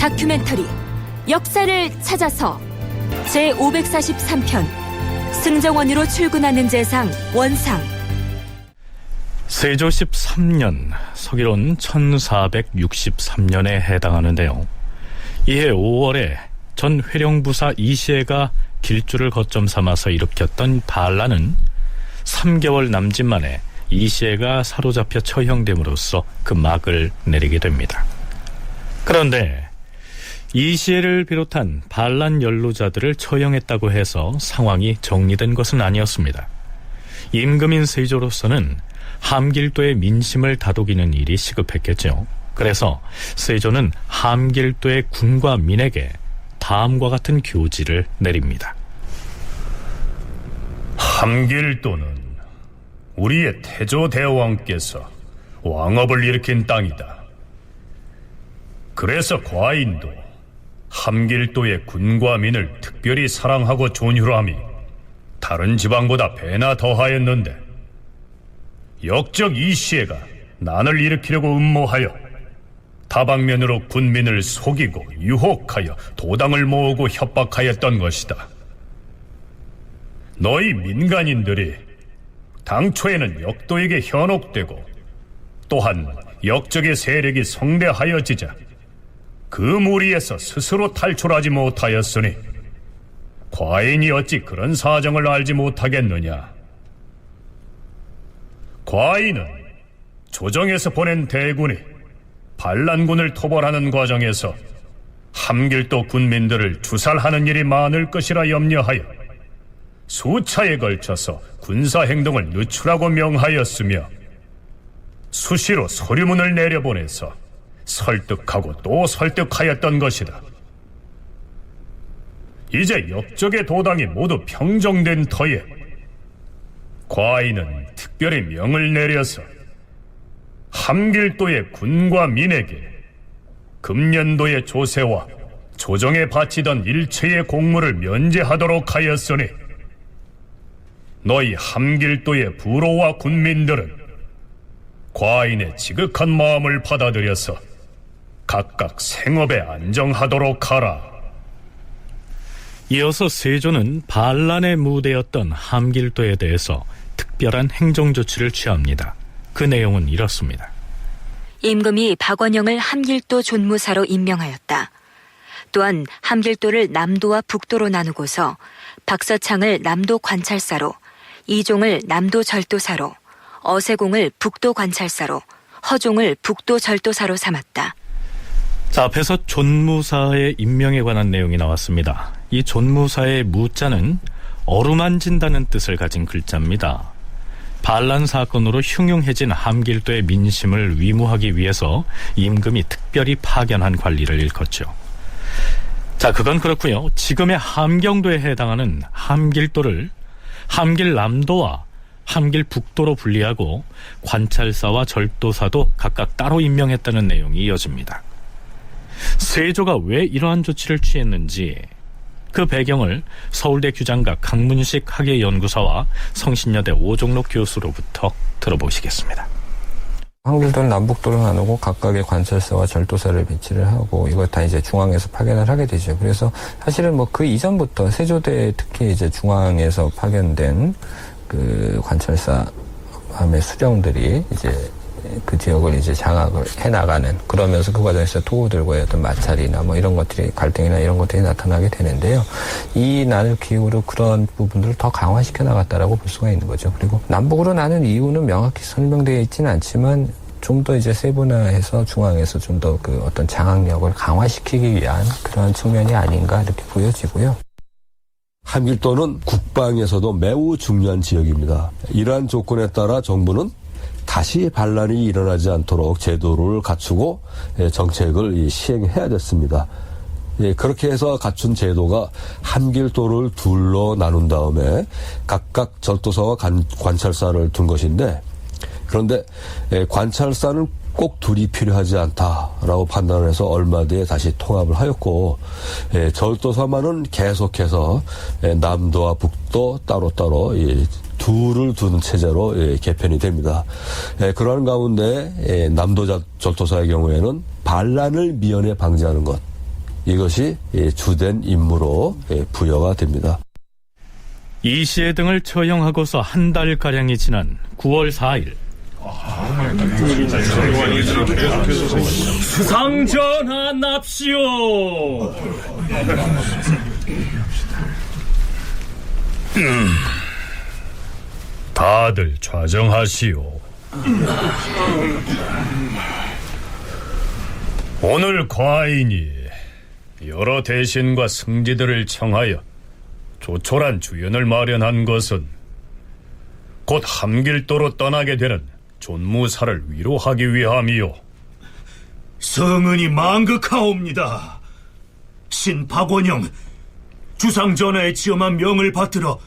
다큐멘터리 역사를 찾아서 제543편 승정원으로 출근하는 재상 원상. 세조 13년 서기론 1463년에 해당하는데요. 이해 5월에 전 회령부사 이시해가 길주를 거점 삼아서 일으켰던 반란은 3개월 남짓 만에 이시해가 사로잡혀 처형됨으로써 그 막을 내리게 됩니다. 그런데 이시해를 비롯한 반란 연루자들을 처형했다고 해서 상황이 정리된 것은 아니었습니다. 임금인 세조로서는 함길도의 민심을 다독이는 일이 시급했겠죠. 그래서 세조는 함길도의 군과 민에게 다음과 같은 교지를 내립니다. 함길도는 우리의 태조 대왕께서 왕업을 일으킨 땅이다. 그래서 과인도 함길도의 군과 민을 특별히 사랑하고 존휴함이 다른 지방보다 배나 더하였는데, 역적 이시해가 난을 일으키려고 음모하여 다방면으로 군민을 속이고 유혹하여 도당을 모으고 협박하였던 것이다. 너희 민간인들이 당초에는 역도에게 현혹되고 또한 역적의 세력이 성대하여지자 그 무리에서 스스로 탈출하지 못하였으니 과인이 어찌 그런 사정을 알지 못하겠느냐. 과인은 조정에서 보낸 대군이 반란군을 토벌하는 과정에서 함길도 군민들을 주살하는 일이 많을 것이라 염려하여 수차에 걸쳐서 군사행동을 늦추라고 명하였으며 수시로 서류문을 내려보내서 설득하고 또 설득하였던 것이다. 이제 역적의 도당이 모두 평정된 터에 과인은 특별히 명을 내려서 함길도의 군과 민에게 금년도의 조세와 조정에 바치던 일체의 공무를 면제하도록 하였으니 너희 함길도의 부로와 군민들은 과인의 지극한 마음을 받아들여서 각각 생업에 안정하도록 하라. 이어서 세조는 반란의 무대였던 함길도에 대해서 특별한 행정조치를 취합니다. 그 내용은 이렇습니다. 임금이 박원영을 함길도 존무사로 임명하였다. 또한 함길도를 남도와 북도로 나누고서 박서창을 남도 관찰사로, 이종을 남도 절도사로, 어세공을 북도 관찰사로, 허종을 북도 절도사로 삼았다. 자, 앞에서 존무사의 임명에 관한 내용이 나왔습니다. 이 존무사의 무자는 어루만진다는 뜻을 가진 글자입니다. 반란 사건으로 흉흉해진 함길도의 민심을 위무하기 위해서 임금이 특별히 파견한 관리를 일컫죠. 자, 그건 그렇고요. 지금의 함경도에 해당하는 함길도를 함길남도와 함길북도로 분리하고 관찰사와 절도사도 각각 따로 임명했다는 내용이 이어집니다. 세조가 왜 이러한 조치를 취했는지 그 배경을 서울대 규장각 강문식 학예연구사와 성신여대 오종록 교수로부터 들어보시겠습니다. 함길도는 남북도로 나누고 각각의 관찰사와 절도사를 배치를 하고 이거 다 이제 중앙에서 파견을 하게 되죠. 그래서 사실은 뭐 그 이전부터 세조대 특히 이제 중앙에서 파견된 그 관찰사 함의 수령들이 이제 그 지역을 이제 장악을 해나가는, 그러면서 그 과정에서 토호들과의 어떤 마찰이나 뭐 이런 것들이, 갈등이나 이런 것들이 나타나게 되는데요. 이 난을 기후로 그런 부분들을 더 강화시켜 나갔다라고 볼 수가 있는 거죠. 그리고 남북으로 나눈 이유는 명확히 설명되어 있지는 않지만 좀 더 이제 세분화해서 중앙에서 좀 더 그 어떤 장악력을 강화시키기 위한 그런 측면이 아닌가 이렇게 보여지고요. 함길도는 국방에서도 매우 중요한 지역입니다. 이러한 조건에 따라 정부는 다시 반란이 일어나지 않도록 제도를 갖추고 정책을 시행해야 됐습니다. 그렇게 해서 갖춘 제도가 함길도를 둘로 나눈 다음에 각각 절도사와 관찰사를 둔 것인데, 그런데 관찰사는 꼭 둘이 필요하지 않다라고 판단을 해서 얼마 뒤에 다시 통합을 하였고, 절도사만은 계속해서 남도와 북도 따로따로 둘을 두는 체제로 개편이 됩니다. 그러한 가운데 남도 절도사의 경우에는 반란을 미연에 방지하는 것, 이것이 주된 임무로 부여가 됩니다. 이시의 등을 처형하고서 한 달가량이 지난 9월 4일 수상 전하 납시오. 다들 좌정하시오. 오늘 과인이 여러 대신과 승지들을 청하여 조촐한 주연을 마련한 것은 곧 함길도로 떠나게 되는 존무사를 위로하기 위함이요. 성은이 망극하옵니다. 신 박원영, 주상전하의 지엄한 명을 받들어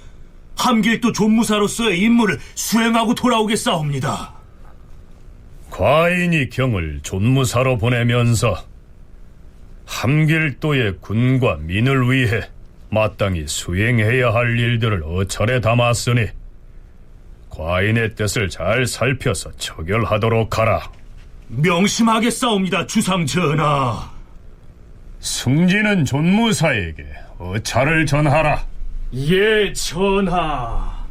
함길도 존무사로서의 임무를 수행하고 돌아오겠사옵니다. 과인이 경을 존무사로 보내면서 함길도의 군과 민을 위해 마땅히 수행해야 할 일들을 어철에 담았으니 과인의 뜻을 잘 살펴서 처결하도록 하라. 명심하겠사옵니다, 주상전하. 승진은 존무사에게 어찰을 전하라. 예, 전하.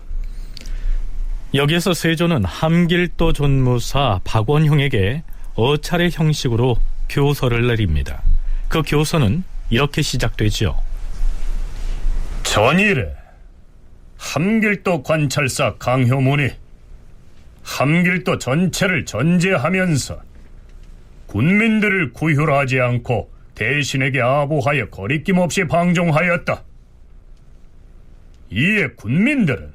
여기에서 세조는 함길도 존무사 박원형에게 어찰의 형식으로 교서를 내립니다. 그 교서는 이렇게 시작되죠. 전일에 함길도 관찰사 강효문이 함길도 전체를 전제하면서 군민들을 구휼하지 않고 대신에게 아부하여 거리낌 없이 방종하였다. 이에 군민들은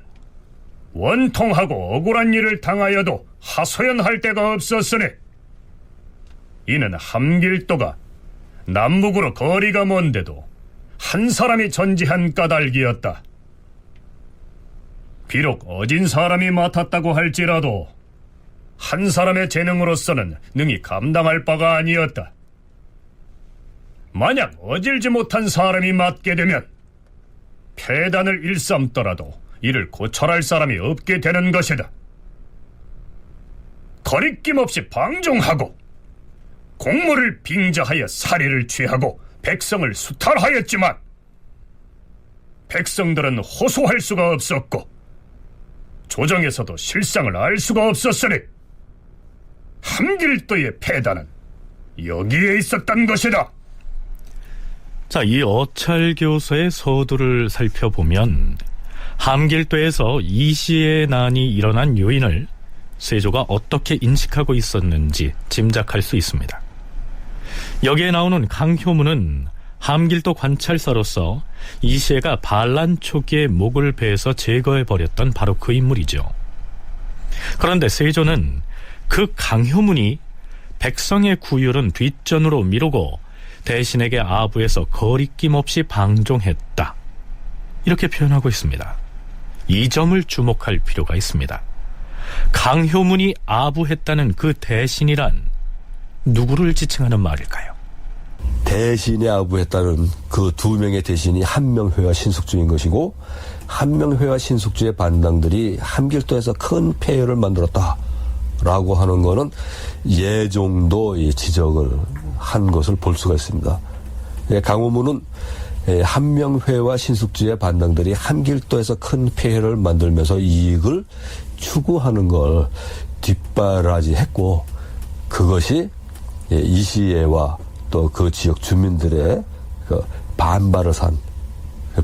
원통하고 억울한 일을 당하여도 하소연할 데가 없었으니 이는 함길도가 남북으로 거리가 먼데도 한 사람이 전지한 까닭이었다. 비록 어진 사람이 맡았다고 할지라도 한 사람의 재능으로서는 능히 감당할 바가 아니었다. 만약 어질지 못한 사람이 맡게 되면 폐단을 일삼더라도 이를 고찰할 사람이 없게 되는 것이다. 거리낌 없이 방종하고 공무를 빙자하여 살해를 취하고 백성을 수탈하였지만 백성들은 호소할 수가 없었고 조정에서도 실상을 알 수가 없었으니 함길도의 폐단은 여기에 있었던 것이다. 자, 이 어찰교서의 서두를 살펴보면 함길도에서 이시의 난이 일어난 요인을 세조가 어떻게 인식하고 있었는지 짐작할 수 있습니다. 여기에 나오는 강효문은 함길도 관찰사로서 이시애가 반란 초기에 목을 베서 제거해버렸던 바로 그 인물이죠. 그런데 세조는 그 강효문이 백성의 구휼은 뒷전으로 미루고 대신에게 아부해서 거리낌 없이 방종했다, 이렇게 표현하고 있습니다. 이 점을 주목할 필요가 있습니다. 강효문이 아부했다는 그 대신이란 누구를 지칭하는 말일까요? 대신에 아부했다는 그 두 명의 대신이 한명회와 신숙주인 것이고, 한명회와 신숙주의 반당들이 함길도에서 큰 폐해를 만들었다라고 하는 거는 예종도 지적을 한 것을 볼 수가 있습니다. 강호문은 한명회와 신숙주의 반당들이 함길도에서 큰 폐해를 만들면서 이익을 추구하는 걸 뒷바라지했고, 그것이 이시애와 또 그 지역 주민들의 그 반발을 산,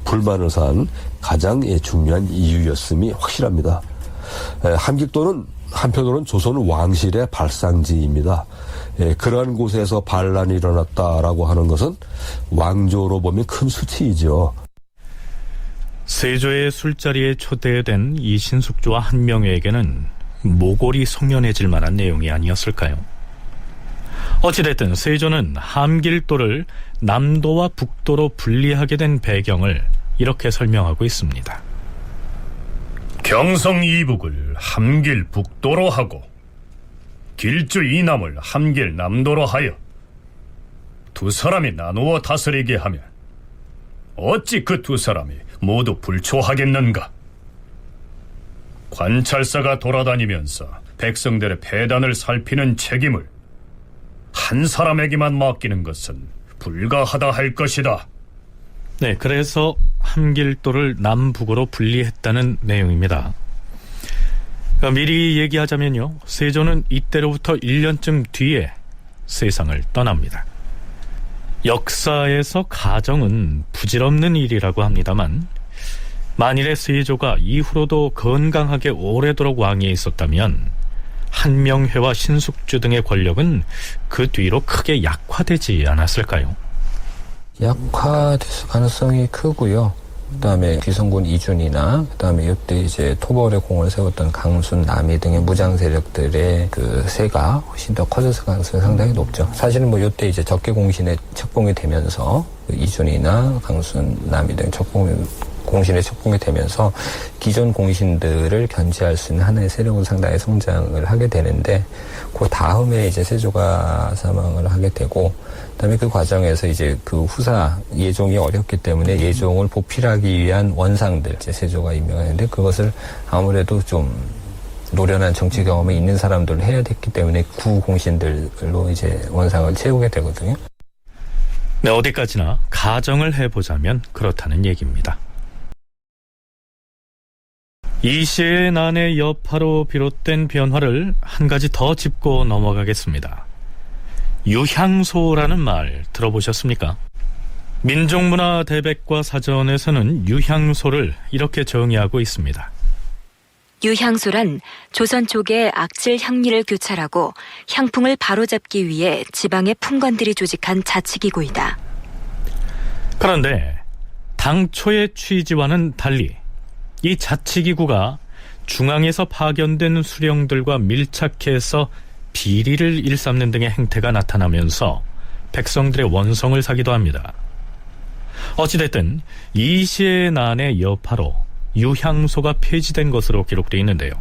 불만을 산 가장 중요한 이유였음이 확실합니다. 함길도는 한편으로는 조선 왕실의 발상지입니다. 그러한 곳에서 반란이 일어났다라고 하는 것은 왕조로 보면 큰 수치이죠. 세조의 술자리에 초대된 이 신숙주와 한명회에게는 모골이 송연해질 만한 내용이 아니었을까요? 어찌됐든 세조는 함길도를 남도와 북도로 분리하게 된 배경을 이렇게 설명하고 있습니다. 경성 이북을 함길 북도로 하고 길주 이남을 함길 남도로 하여 두 사람이 나누어 다스리게 하면 어찌 그 두 사람이 모두 불초하겠는가? 관찰사가 돌아다니면서 백성들의 폐단을 살피는 책임을 한 사람에게만 맡기는 것은 불가하다 할 것이다. 네, 그래서 함길도를 남북으로 분리했다는 내용입니다. 그러니까 미리 얘기하자면요, 세조는 이때로부터 1년쯤 뒤에 세상을 떠납니다. 역사에서 가정은 부질없는 일이라고 합니다만, 만일에 세조가 이후로도 건강하게 오래도록 왕위에 있었다면 한명회와 신숙주 등의 권력은 그 뒤로 크게 약화되지 않았을까요? 약화됐을 가능성이 크고요. 그다음에 귀성군 이준이나 그다음에 이때 이제 토벌의 공을 세웠던 강순, 남이 등의 무장 세력들의 그 세가 훨씬 더 커졌을 가능성이 상당히 높죠. 사실은 뭐 이때 이제 적개 공신에 척봉이 되면서 그 이준이나 강순, 남이 등 공신에 척봉이 되면서 기존 공신들을 견제할 수 있는 하나의 세력으로 상당히 성장을 하게 되는데, 그 다음에 이제 세조가 사망을 하게 되고, 그다음에 그 과정에서 이제 그 후사 예종이 어렵기 때문에 예종을 보필하기 위한 원상들 이제 세조가 임명하는데, 그것을 아무래도 좀 노련한 정치 경험이 있는 사람들을 해야 됐기 때문에 구공신들로 이제 원상을 채우게 되거든요. 네, 어디까지나 가정을 해보자면 그렇다는 얘기입니다. 이시의 난의 여파로 비롯된 변화를 한 가지 더 짚고 넘어가겠습니다. 유향소라는 말 들어보셨습니까? 민족문화 대백과 사전에서는 유향소를 이렇게 정의하고 있습니다. 유향소란 조선 초기에 악질 향리를 교찰하고 향풍을 바로잡기 위해 지방의 품관들이 조직한 자치기구이다. 그런데 당초의 취지와는 달리 이 자치기구가 중앙에서 파견된 수령들과 밀착해서 비리를 일삼는 등의 행태가 나타나면서 백성들의 원성을 사기도 합니다. 어찌됐든 이시의 난의 여파로 유향소가 폐지된 것으로 기록되어 있는데요.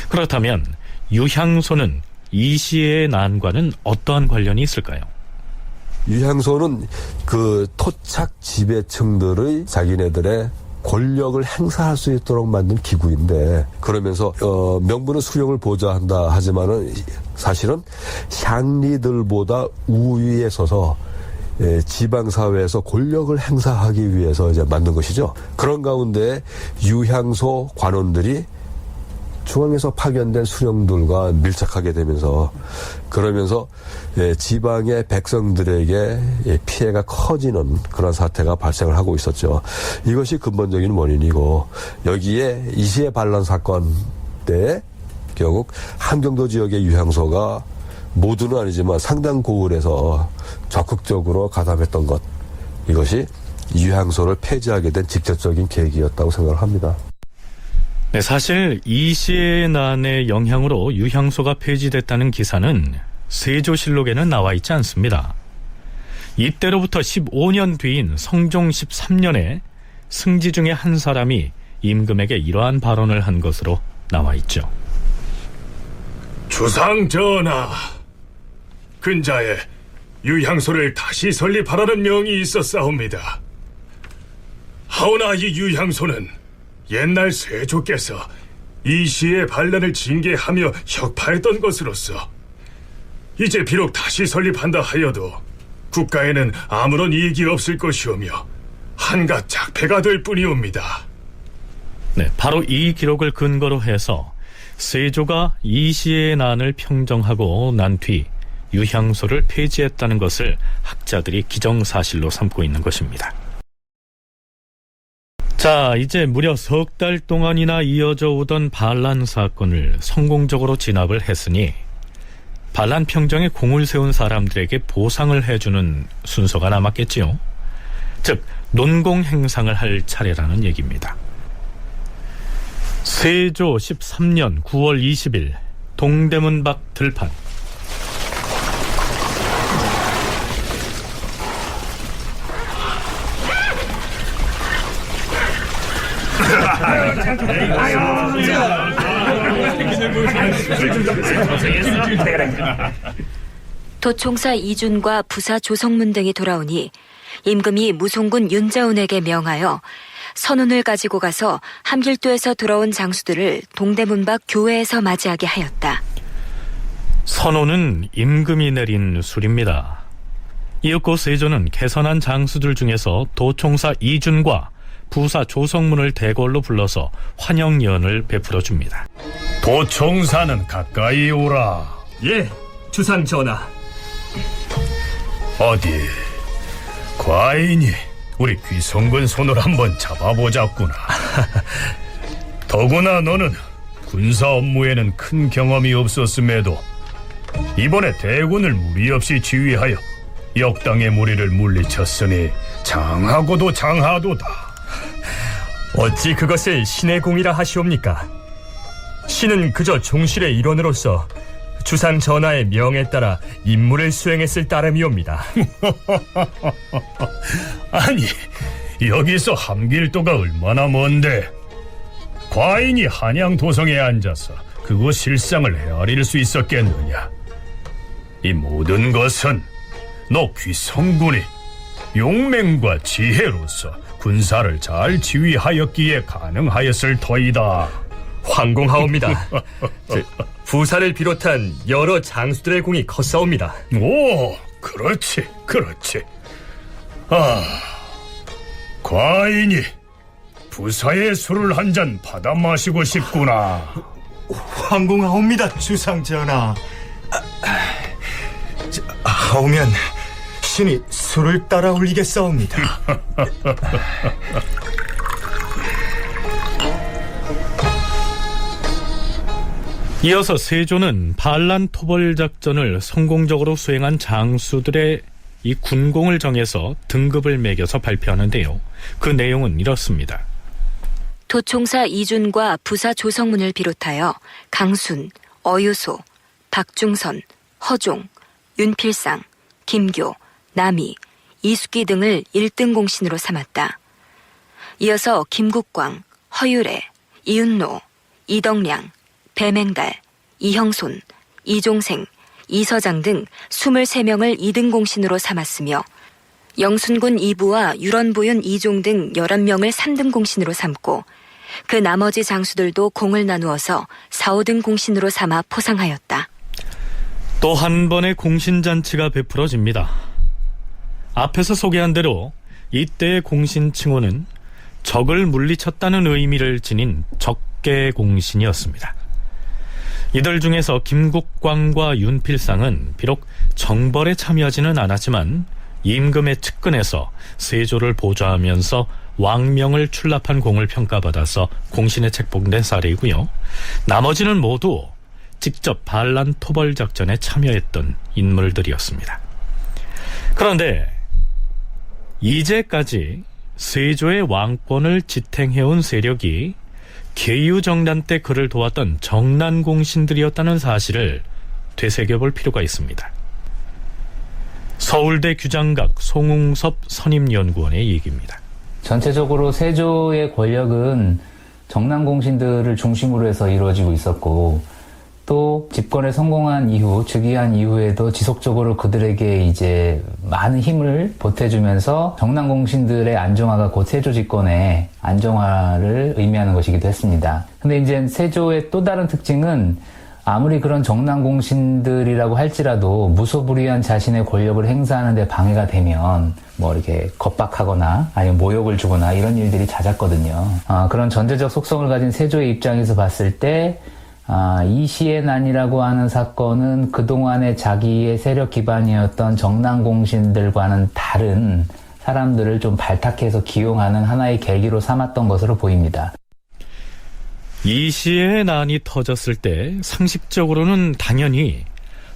그렇다면 유향소는 이시의 난과는 어떠한 관련이 있을까요? 유향소는 그 토착 지배층들의 자기네들의 권력을 행사할 수 있도록 만든 기구인데, 그러면서 명분은 수령을 보좌한다 하지만은 사실은 향리들보다 우위에 서서 지방사회에서 권력을 행사하기 위해서 이제 만든 것이죠. 그런 가운데 유향소 관원들이 중앙에서 파견된 수령들과 밀착하게 되면서, 그러면서 지방의 백성들에게 피해가 커지는 그런 사태가 발생을 하고 있었죠. 이것이 근본적인 원인이고, 여기에 이시의 반란 사건 때 결국 함경도 지역의 유향소가 모두는 아니지만 상당 고을에서 적극적으로 가담했던 것, 이것이 유향소를 폐지하게 된 직접적인 계기였다고 생각을 합니다. 네, 사실 이시의 난의 영향으로 유향소가 폐지됐다는 기사는 세조실록에는 나와 있지 않습니다. 이때로부터 15년 뒤인 성종 13년에 승지 중에 한 사람이 임금에게 이러한 발언을 한 것으로 나와 있죠. 주상 전하, 근자에 유향소를 다시 설립하라는 명이 있었사옵니다. 하오나 이 유향소는 옛날 세조께서 이시의 반란을 징계하며 혁파했던 것으로서 이제 비록 다시 설립한다 하여도 국가에는 아무런 이익이 없을 것이오며 한갓 작패가 될 뿐이옵니다. 네, 바로 이 기록을 근거로 해서 세조가 이시의 난을 평정하고 난 뒤 유향소를 폐지했다는 것을 학자들이 기정사실로 삼고 있는 것입니다. 자, 이제 무려 석 달 동안이나 이어져 오던 반란 사건을 성공적으로 진압을 했으니 반란 평정에 공을 세운 사람들에게 보상을 해주는 순서가 남았겠지요. 즉, 논공 행상을 할 차례라는 얘기입니다. 세조 13년 9월 20일 동대문 밖 들판. 도총사 이준과 부사 조성문 등이 돌아오니 임금이 무송군 윤자운에게 명하여 선운을 가지고 가서 함길도에서 돌아온 장수들을 동대문 밖 교회에서 맞이하게 하였다. 선운은 임금이 내린 술입니다. 이윽고 세조는 개선한 장수들 중에서 도총사 이준과 부사 조성문을 대궐로 불러서 환영연을 베풀어 줍니다. 도총사는 가까이 오라. 예, 주상 전하. 어디 과인이 우리 귀성군 손을 한번 잡아보자꾸나. 더구나 너는 군사 업무에는 큰 경험이 없었음에도 이번에 대군을 무리 없이 지휘하여 역당의 무리를 물리쳤으니 장하고도 장하도다. 어찌 그것을 신의 공이라 하시옵니까? 신은 그저 종실의 일원으로서 주상 전하의 명에 따라 임무를 수행했을 따름이옵니다. 아니, 여기서 함길도가 얼마나 먼데 과인이 한양 도성에 앉아서 그곳 실상을 헤아릴 수 있었겠느냐. 이 모든 것은 너 귀성군이 용맹과 지혜로서 군사를 잘 지휘하였기에 가능하였을 터이다. 황공하옵니다. 부사를 비롯한 여러 장수들의 공이 컸사옵니다. 오, 그렇지, 그렇지. 아, 과인이 부사의 술을 한 잔 받아 마시고 싶구나. 황공하옵니다, 주상전하. 하오면 신이 술을 따라 올리겠사옵니다. 이어서 세조는 반란 토벌 작전을 성공적으로 수행한 장수들의 이 군功을 정해서 등급을 매겨서 발표하는데요. 그 내용은 이렇습니다. 도총사 이준과 부사 조성문을 비롯하여 강순, 어유소, 박중선, 허종, 윤필상, 김교, 남이, 이숙기 등을 1등 공신으로 삼았다. 이어서 김국광, 허유래, 이윤노, 이덕량, 배맹달, 이형손, 이종생, 이서장 등 23명을 2등 공신으로 삼았으며 영순군 이부와 유런보윤 이종 등 11명을 3등 공신으로 삼고 그 나머지 장수들도 공을 나누어서 4, 5등 공신으로 삼아 포상하였다. 또 한 번의 공신잔치가 베풀어집니다. 앞에서 소개한 대로 이때의 공신 칭호는 적을 물리쳤다는 의미를 지닌 적개공신이었습니다. 이들 중에서 김국광과 윤필상은 비록 정벌에 참여하지는 않았지만 임금의 측근에서 세조를 보좌하면서 왕명을 출납한 공을 평가받아서 공신에 책봉된 사례이고요. 나머지는 모두 직접 반란 토벌 작전에 참여했던 인물들이었습니다. 그런데 이제까지 세조의 왕권을 지탱해온 세력이 계유정난 때 그를 도왔던 정난공신들이었다는 사실을 되새겨볼 필요가 있습니다. 서울대 규장각 송웅섭 선임연구원의 얘기입니다. 전체적으로 세조의 권력은 정난공신들을 중심으로 해서 이루어지고 있었고, 또 집권에 성공한 이후, 즉위한 이후에도 지속적으로 그들에게 이제 많은 힘을 보태주면서 정난공신들의 안정화가 곧 세조 집권의 안정화를 의미하는 것이기도 했습니다. 근데 이제 세조의 또 다른 특징은 아무리 그런 정난공신들이라고 할지라도 무소불위한 자신의 권력을 행사하는 데 방해가 되면 뭐 이렇게 겁박하거나 아니면 모욕을 주거나 이런 일들이 잦았거든요. 그런 전제적 속성을 가진 세조의 입장에서 봤을 때 이시의 난이라고 하는 사건은 그동안의 자기의 세력 기반이었던 정난공신들과는 다른 사람들을 좀 발탁해서 기용하는 하나의 계기로 삼았던 것으로 보입니다. 이시의 난이 터졌을 때 상식적으로는 당연히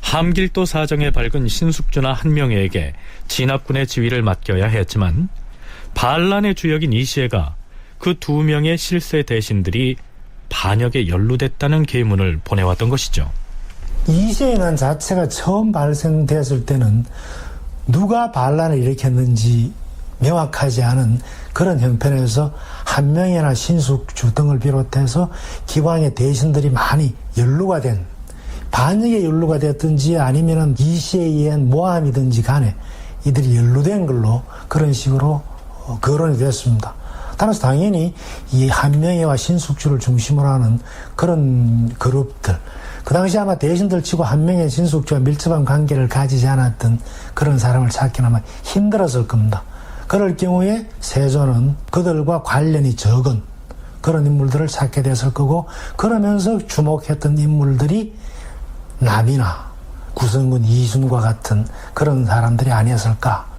함길도 사정에 밝은 신숙주나 한명회에게 진압군의 지휘를 맡겨야 했지만 반란의 주역인 이시해가 그 2명의 실세 대신들이 반역에 연루됐다는 계문을 보내왔던 것이죠. 이시의 난 자체가 처음 발생되었을 때는 누가 반란을 일으켰는지 명확하지 않은 그런 형편에서 한명회나 신숙주 등을 비롯해서 기왕의 대신들이 많이 연루가 된, 반역에 연루가 됐든지 아니면은 이시에 의한 모함이든지 간에 이들이 연루된 걸로 그런 식으로 거론이 됐습니다. 따라서 당연히 이 한명회와 신숙주를 중심으로 하는 그런 그룹들, 그 당시 아마 대신들 치고 한 명의 신숙주와 밀접한 관계를 가지지 않았던 그런 사람을 찾기는 아마 힘들었을 겁니다. 그럴 경우에 세조는 그들과 관련이 적은 그런 인물들을 찾게 됐을 거고, 그러면서 주목했던 인물들이 남이나 구성군 이준과 같은 그런 사람들이 아니었을까.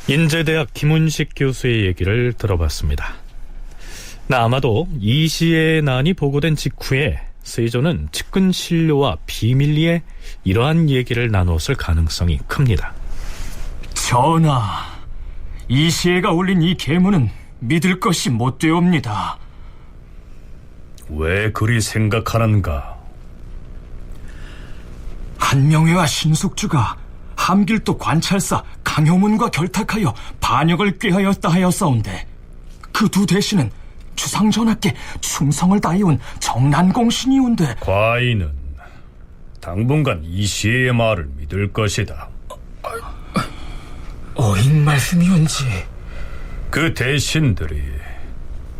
인제대학 김은식 교수의 얘기를 들어봤습니다. 아마도 이시의 난이 보고된 직후에 세조는 측근 신료와 비밀리에 이러한 얘기를 나누었을 가능성이 큽니다. 전하, 이시애가 올린 이 계문은 믿을 것이 못되옵니다. 왜 그리 생각하는가? 한명회와 신숙주가 함길도 관찰사 강효문과 결탁하여 반역을 꾀하였다 하였사온데, 그 두 대신은 주상전하께 충성을 다해온 정난공신이온데, 과인은 당분간 이시의 말을 믿을 것이다. 어인 말씀이온지. 그 대신들이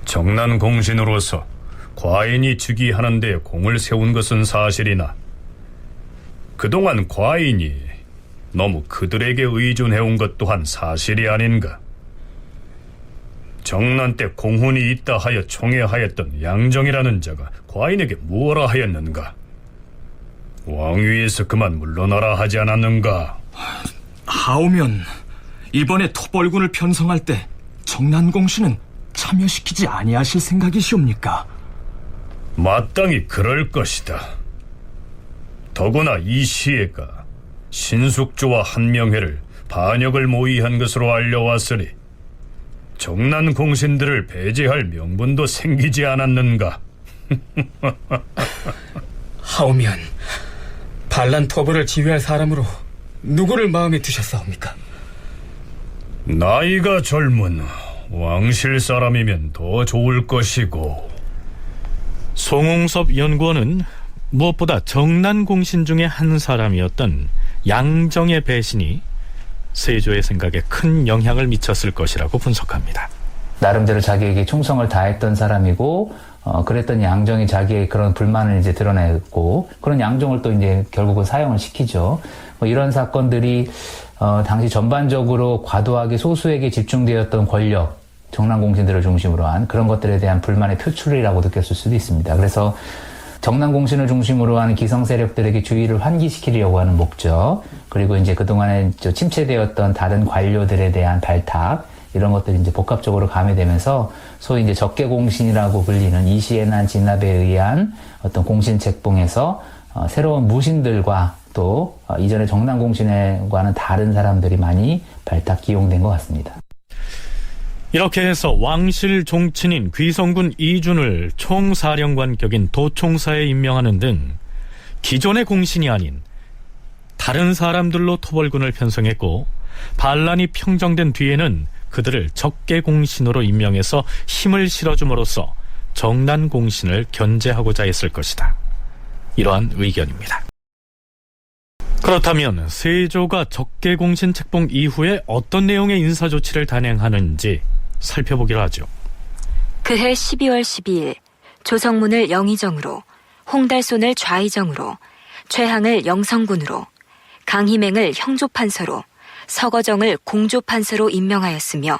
정난공신으로서 과인이 즉위하는 데 공을 세운 것은 사실이나, 그동안 과인이 너무 그들에게 의존해온 것 또한 사실이 아닌가. 정난 때 공훈이 있다 하여 총애하였던 양정이라는 자가 과인에게 무엇라 하였는가? 왕위에서 그만 물러나라 하지 않았는가? 하오면 이번에 토벌군을 편성할 때 정난공신은 참여시키지 아니하실 생각이시옵니까? 마땅히 그럴 것이다. 더구나 이시애가 신숙주와 한명회를 반역을 모의한 것으로 알려왔으니 정난공신들을 배제할 명분도 생기지 않았는가? 하오면 반란 토벌을 지휘할 사람으로 누구를 마음에 두셨사옵니까? 나이가 젊은 왕실 사람이면 더 좋을 것이고. 송웅섭 연구원은 무엇보다 정난공신 중에 한 사람이었던 양정의 배신이 세조의 생각에 큰 영향을 미쳤을 것이라고 분석합니다. 나름대로 자기에게 충성을 다했던 사람이고, 그랬던 양정이 자기의 그런 불만을 이제 드러냈고, 그런 양정을 또 이제 결국은 사형을 시키죠. 이런 사건들이 당시 전반적으로 과도하게 소수에게 집중되었던 권력, 정난공신들을 중심으로 한 그런 것들에 대한 불만의 표출이라고 느꼈을 수도 있습니다. 그래서 정난공신을 중심으로 하는 기성 세력들에게 주의를 환기시키려고 하는 목적, 그리고 이제 그동안에 침체되었던 다른 관료들에 대한 발탁, 이런 것들이 이제 복합적으로 가미되면서 소위 이제 적개공신이라고 불리는 이시의 난 진압에 의한 어떤 공신 책봉에서 새로운 무신들과 또 이전의 정난공신과는 다른 사람들이 많이 발탁 기용된 것 같습니다. 이렇게 해서 왕실 종친인 귀성군 이준을 총사령관 격인 도총사에 임명하는 등 기존의 공신이 아닌 다른 사람들로 토벌군을 편성했고, 반란이 평정된 뒤에는 그들을 적개공신으로 임명해서 힘을 실어줌으로써 정난공신을 견제하고자 했을 것이다. 이러한 의견입니다. 그렇다면 세조가 적개공신 책봉 이후에 어떤 내용의 인사조치를 단행하는지 살펴보기로 하죠. 그해 12월 12일 조성문을 영의정으로, 홍달손을 좌의정으로, 최항을 영성군으로, 강희맹을 형조판서로, 서거정을 공조판서로 임명하였으며,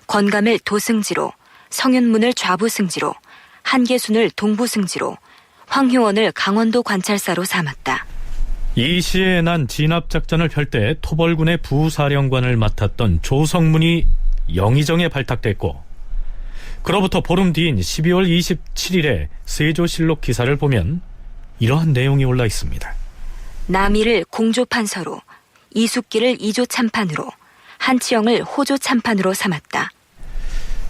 권감을 도승지로, 성윤문을 좌부승지로, 한계순을 동부승지로, 황효원을 강원도 관찰사로 삼았다. 이시에 난 진압작전을 펼 때 토벌군의 부사령관을 맡았던 조성문이 영의정에 발탁됐고, 그로부터 보름 뒤인 12월 27일에 세조실록 기사를 보면 이러한 내용이 올라 있습니다. 남이를 공조판서로, 이숙기를 이조참판으로, 한치영을 호조참판으로 삼았다.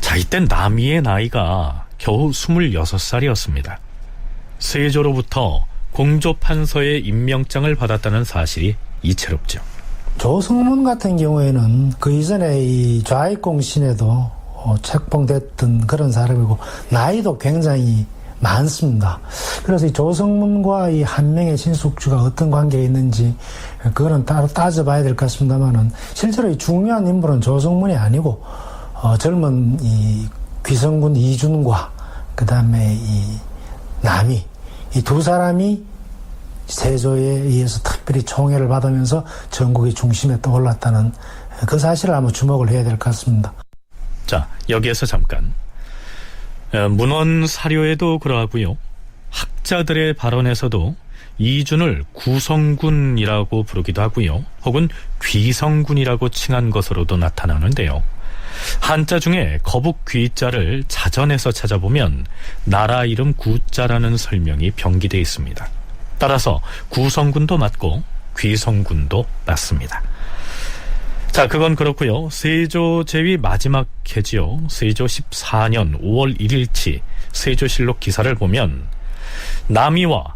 자, 이때 남이의 나이가 겨우 26살이었습니다. 세조로부터 공조판서의 임명장을 받았다는 사실이 이채롭죠. 조성문 같은 경우에는 그 이전에 이 좌익공신에도 책봉됐던 그런 사람이고, 나이도 굉장히 많습니다. 그래서 이 조성문과 이 한 명의 신숙주가 어떤 관계가 있는지 그거는 따로 따져봐야 될 것 같습니다만은, 실제로 이 중요한 인물은 조성문이 아니고 젊은 이 귀성군 이준과 그 다음에 이 남이, 이 두 사람이 세조에 의해서 특별히 총애를 받으면서 전국의 중심에 떠올랐다는 그 사실을 한번 주목을 해야 될 것 같습니다. 자, 여기에서 잠깐. 문헌 사료에도 그러하고요. 학자들의 발언에서도 이준을 구성군이라고 부르기도 하고요. 혹은 귀성군이라고 칭한 것으로도 나타나는데요. 한자 중에 거북 귀자를 자전에서 찾아보면 나라 이름 구자라는 설명이 병기되어 있습니다. 따라서 구성군도 맞고 귀성군도 맞습니다. 자, 그건 그렇고요. 세조 제위 마지막 해지요. 세조 14년 5월 1일치 세조실록 기사를 보면 남이와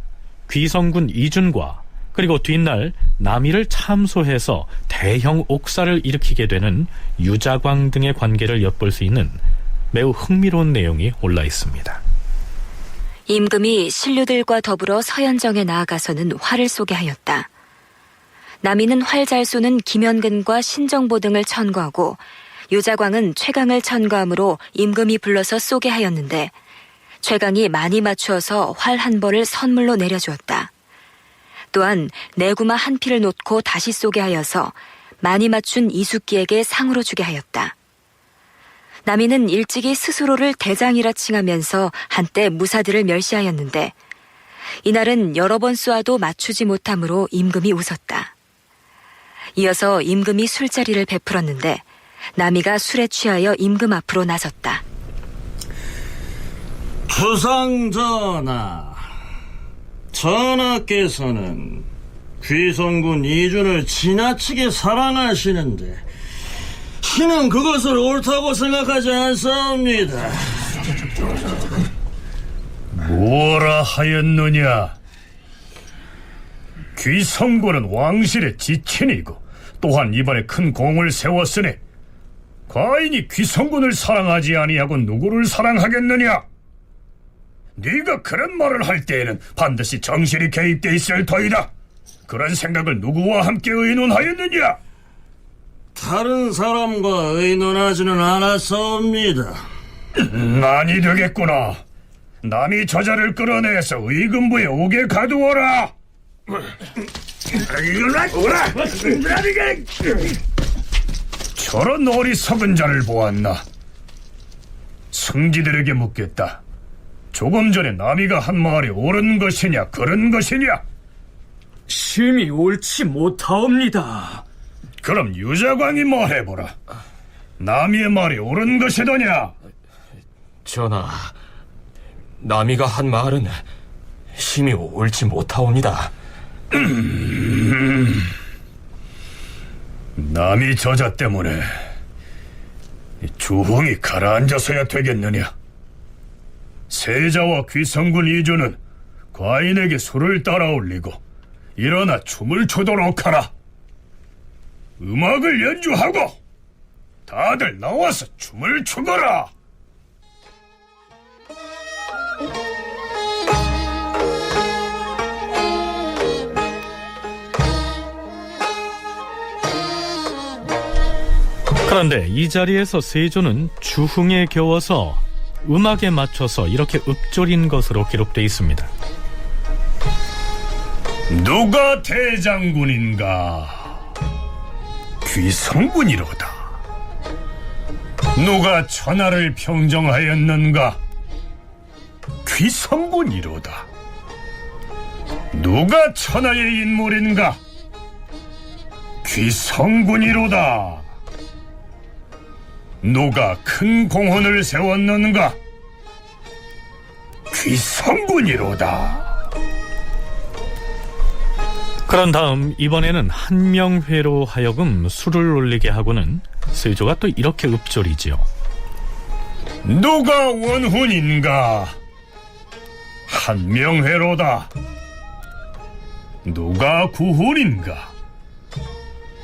귀성군 이준과 그리고 뒷날 남이를 참소해서 대형 옥사를 일으키게 되는 유자광 등의 관계를 엿볼 수 있는 매우 흥미로운 내용이 올라 있습니다. 임금이 신료들과 더불어 서현정에 나아가서는 활을 쏘게 하였다. 남이는 활 잘 쏘는 김현근과 신정보 등을 천거하고 유자광은 최강을 천거함으로 임금이 불러서 쏘게 하였는데 최강이 많이 맞추어서 활 한 벌을 선물로 내려주었다. 또한 내구마 한 피를 놓고 다시 쏘게 하여서 많이 맞춘 이숙기에게 상으로 주게 하였다. 남이는 일찍이 스스로를 대장이라 칭하면서 한때 무사들을 멸시하였는데 이날은 여러 번 쏘아도 맞추지 못하므로 임금이 웃었다. 이어서 임금이 술자리를 베풀었는데 남이가 술에 취하여 임금 앞으로 나섰다. 주상전하, 전하께서는 귀성군 이준을 지나치게 사랑하시는데 신은 그것을 옳다고 생각하지 않사옵니다. 뭐라 하였느냐? 귀성군은 왕실의 지친이고 또한 이번에 큰 공을 세웠으니 과인이 귀성군을 사랑하지 아니하고 누구를 사랑하겠느냐? 네가 그런 말을 할 때에는 반드시 정실이 개입돼 있을 터이다. 그런 생각을 누구와 함께 의논하였느냐? 다른 사람과 의논하지는 않았사옵니다. 난이 되겠구나. 남이 저자를 끌어내서 의금부에 오게 가두어라. 저런 어리석은 자를 보았나? 승지들에게 묻겠다. 조금 전에 남이가 한 말이 옳은 것이냐 그런 것이냐? 심히 옳지 못하옵니다. 그럼 유자광이 말해보라. 남이의 말이 옳은 것이더냐? 전하, 남이가 한 말은 심히 옳지 못하옵니다. 남이 저자 때문에 주흥이 가라앉아서야 되겠느냐? 세자와 귀성군 이주는 과인에게 술을 따라 올리고 일어나 춤을 추도록 하라. 음악을 연주하고 다들 나와서 춤을 추거라. 그런데 이 자리에서 세조는 주흥에 겨워서 음악에 맞춰서 이렇게 읊조린 것으로 기록되어 있습니다. 누가 대장군인가? 귀성군이로다. 누가 천하를 평정하였는가? 귀성군이로다. 누가 천하의 인물인가? 귀성군이로다. 누가 큰 공헌을 세웠는가? 귀성군이로다. 그런 다음 이번에는 한명회로 하여금 술을 올리게 하고는 세조가 또 이렇게 읊조리지요. 누가 원훈인가? 한명회로다. 누가 구훈인가?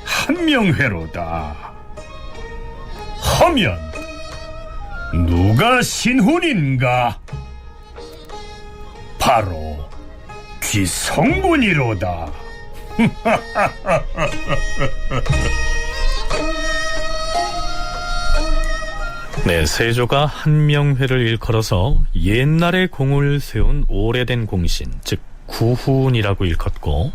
한명회로다. 하면 누가 신훈인가? 바로 귀성군이로다. 네, 세조가 한명회를 일컬어서 옛날에 공을 세운 오래된 공신, 즉 구훈이라고 일컫고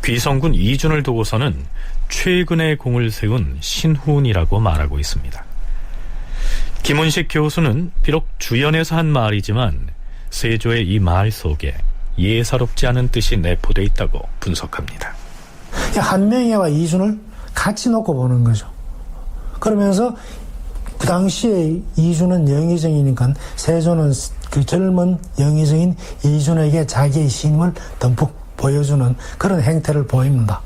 귀성군 이준을 두고서는 최근에 공을 세운 신훈이라고 말하고 있습니다. 김은식 교수는 비록 주연에서 한 말이지만 세조의 이 말 속에 예사롭지 않은 뜻이 내포되어 있다고 분석합니다. 한명회와 이준을 같이 놓고 보는 거죠. 그러면서 그 당시에 이준은 영의정이니까 세조는 그 젊은 영의정인 이준에게 자기의 힘을 듬뿍 보여주는 그런 행태를 보입니다.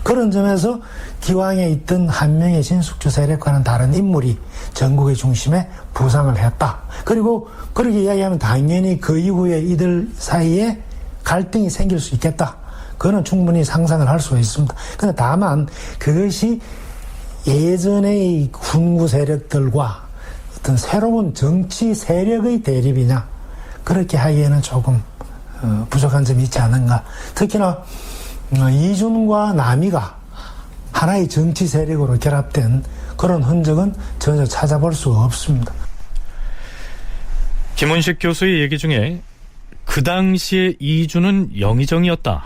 그런 점에서 기왕에 있던 한명의 신숙주 세력과는 다른 인물이 전국의 중심에 부상을 했다. 그리고 그렇게 이야기하면 당연히 그 이후에 이들 사이에 갈등이 생길 수 있겠다. 그거는 충분히 상상을 할 수가 있습니다. 그런데 다만 그것이 예전의 군부 세력들과 어떤 새로운 정치 세력의 대립이냐, 그렇게 하기에는 조금 부족한 점이 있지 않은가. 특히나 이준과 남이가 하나의 정치 세력으로 결합된 그런 흔적은 전혀 찾아볼 수가 없습니다. 김은식 교수의 얘기 중에 그 당시에 이준은 영의정이었다,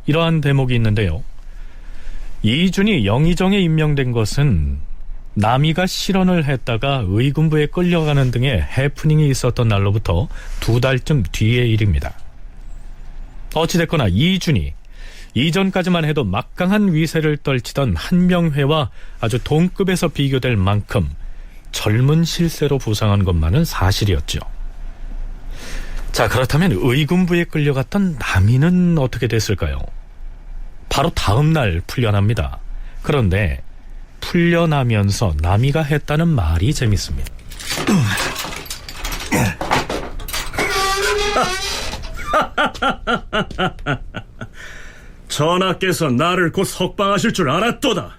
이러한 대목이 있는데요. 이준이 영의정에 임명된 것은 남이가 실언을 했다가 의군부에 끌려가는 등의 해프닝이 있었던 날로부터 2달쯤 뒤의 일입니다. 어찌됐거나 이준이 이전까지만 해도 막강한 위세를 떨치던 한명회와 아주 동급에서 비교될 만큼 젊은 실세로 부상한 것만은 사실이었죠. 자, 그렇다면 의군부에 끌려갔던 남이는 어떻게 됐을까요? 바로 다음 날 풀려납니다. 그런데 풀려나면서 남이가 했다는 말이 재밌습니다. 전하께서 나를 곧 석방하실 줄 알았도다.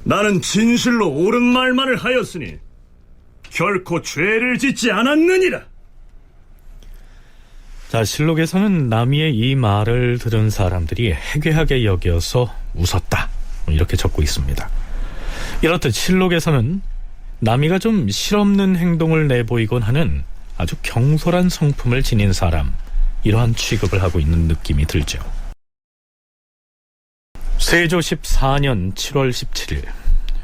나는 진실로 옳은 말만을 하였으니 결코 죄를 짓지 않았느니라. 자, 실록에서는 남이의 이 말을 들은 사람들이 해괴하게 여겨서 웃었다, 이렇게 적고 있습니다. 이렇듯 실록에서는 남이가 좀 실없는 행동을 내보이곤 하는 아주 경솔한 성품을 지닌 사람, 이러한 취급을 하고 있는 느낌이 들죠. 세조 14년 7월 17일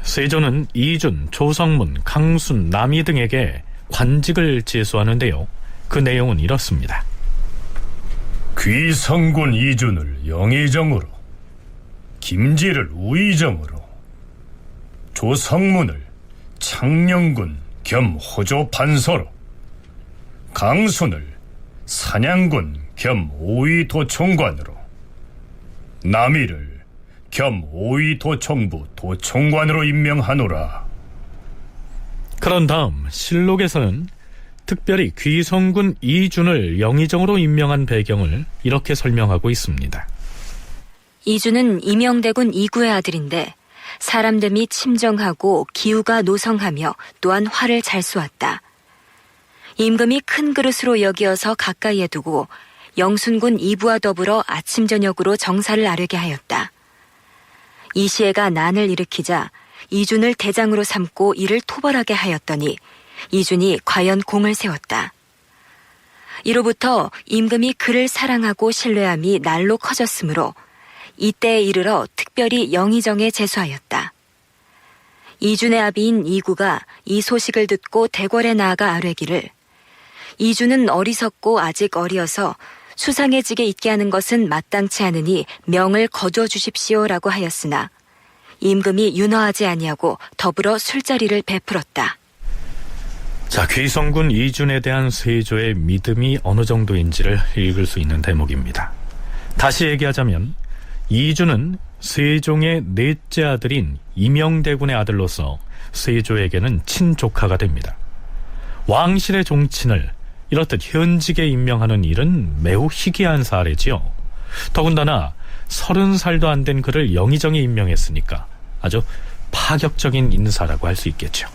세조는 이준, 조성문, 강순, 남이 등에게 관직을 제수하는데요. 그 내용은 이렇습니다. 귀성군 이준을 영의정으로, 김지를 우의정으로, 조성문을 창녕군 겸 호조 판서로, 강순을 산양군 겸 오의도총관으로, 남이를 겸 오의도총부 도총관으로 임명하노라. 그런 다음 실록에서는 특별히 귀성군 이준을 영의정으로 임명한 배경을 이렇게 설명하고 있습니다. 이준은 임영대군 이구의 아들인데 사람됨이 침정하고 기우가 노성하며 또한 활을 잘 쏘았다. 임금이 큰 그릇으로 여기어서 가까이에 두고 영순군 이부와 더불어 아침 저녁으로 정사를 아뢰게 하였다. 이시애가 난을 일으키자 이준을 대장으로 삼고 이를 토벌하게 하였더니 이준이 과연 공을 세웠다. 이로부터 임금이 그를 사랑하고 신뢰함이 날로 커졌으므로 이때에 이르러 특별히 영의정에 제수하였다. 이준의 아비인 이구가 이 소식을 듣고 대궐에 나아가 아뢰기를, 이준은 어리석고 아직 어리어서 수상의 직에 있게 하는 것은 마땅치 않으니 명을 거두어 주십시오라고 하였으나 임금이 윤허하지 아니하고 더불어 술자리를 베풀었다. 자, 귀성군 이준에 대한 세조의 믿음이 어느 정도인지를 읽을 수 있는 대목입니다. 다시 얘기하자면 이준은 세종의 넷째 아들인 임영대군의 아들로서 세조에게는 친조카가 됩니다. 왕실의 종친을 이렇듯 현직에 임명하는 일은 매우 희귀한 사례지요. 더군다나 30살도 안 된 그를 영의정에 임명했으니까 아주 파격적인 인사라고 할 수 있겠죠.